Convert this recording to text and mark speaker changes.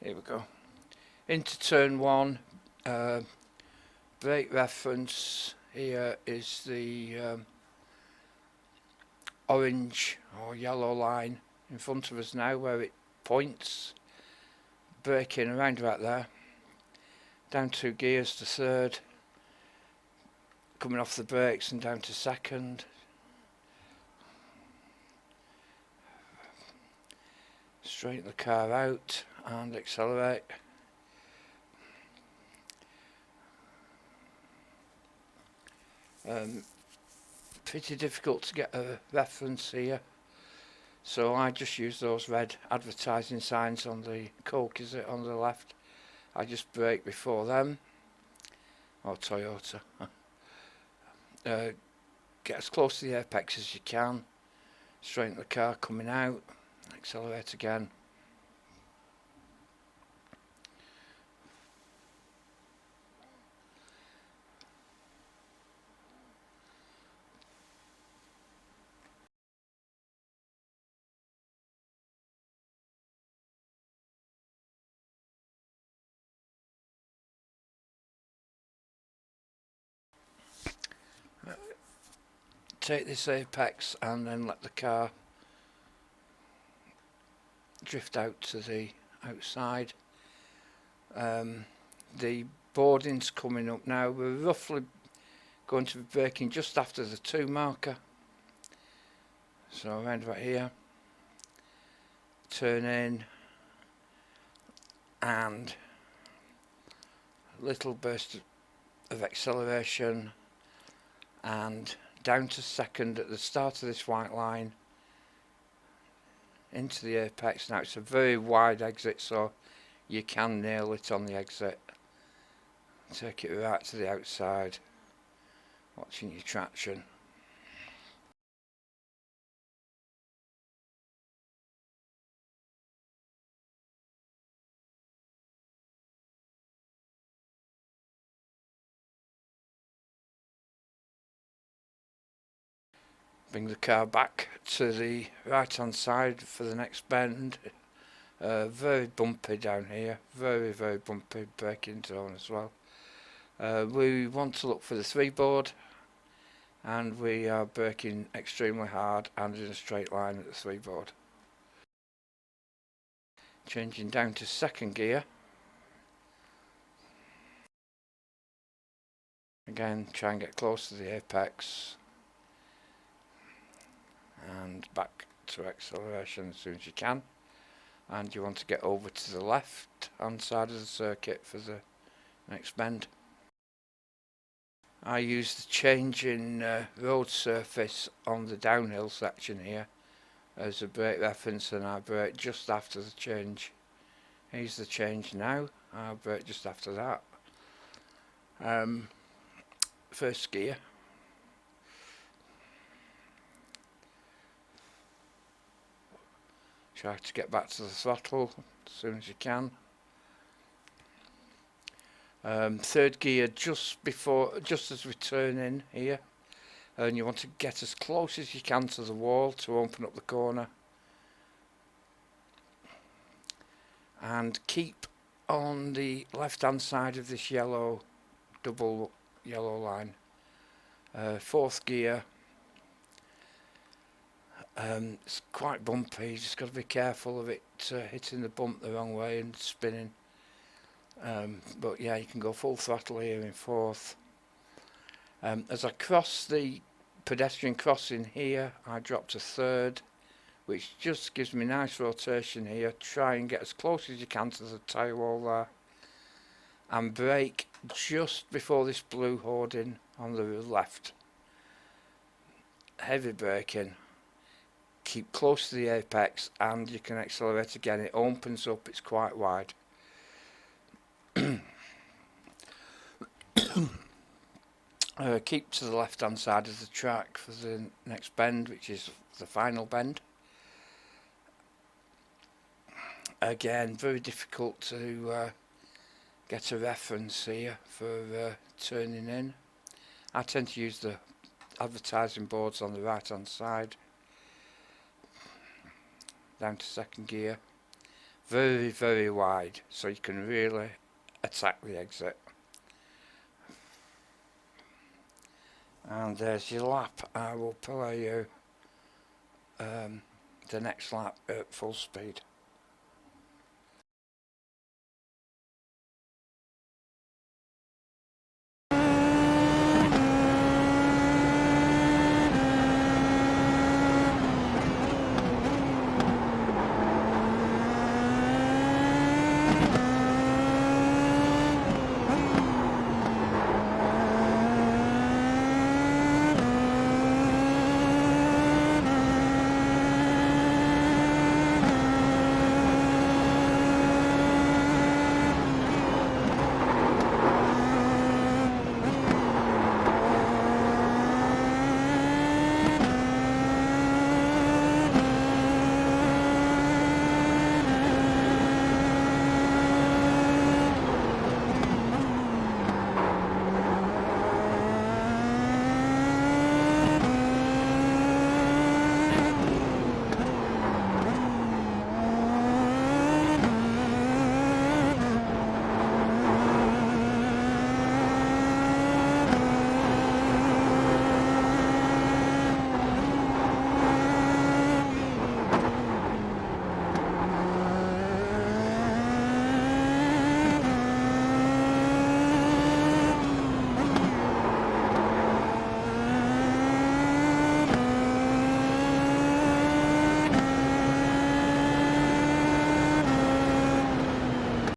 Speaker 1: Here we go. Into turn one. Brake reference here is the orange or yellow line in front of us now where it points. Braking around about there. Down 2 gears to third. Coming off the brakes and down to second. Straighten the car out and accelerate. Pretty difficult to get a reference here, so I just use those red advertising signs on the Coke, is it, on the left. I just brake before them, or Toyota. Get as close to the apex as you can, straighten the car coming out, accelerate again. Take this apex and then let the car drift out to the outside. The boarding's coming up now. We're roughly going to be braking just after the 2 marker, so around about here. Turn in and a little burst of acceleration and down to second at the start of this white line into the apex. Now it's a very wide exit, so you can nail it on the exit. Take it right to the outside, watching your traction. Bring the car back to the right hand side for the next bend. Very bumpy down here, very bumpy braking zone as well. We want to look for the 3 board, and we are braking extremely hard and in a straight line at the 3 board. Changing down to second gear. Again, try and get close to the apex. And back to acceleration as soon as you can, and you want to get over to the left hand side of the circuit for the next bend. I use the change in road surface on the downhill section here as a brake reference, and I brake just after the change. Here's the change now, I'll brake just after that. First gear. Try to get back to the throttle as soon as you can. Third gear just as we turn in here, and you want to get as close as you can to the wall to open up the corner, and keep on the left hand side of this yellow, double yellow line. Fourth gear. It's quite bumpy, you just got to be careful of it hitting the bump the wrong way and spinning. But yeah, you can go full throttle here in fourth. As I cross the pedestrian crossing here, I drop to third, which just gives me nice rotation here. Try and get as close as you can to the tyre wall there, and brake just before this blue hoarding on the left. Heavy braking. Keep close to the apex and you can accelerate again. It opens up, it's quite wide. Keep to the left hand side of the track for the next bend, which is the final bend. Again, very difficult to get a reference here for turning in. I tend to use the advertising boards on the right hand side. Down to second gear. very, very wide, so you can really attack the exit. And there's your lap. I will play you the next lap at full speed.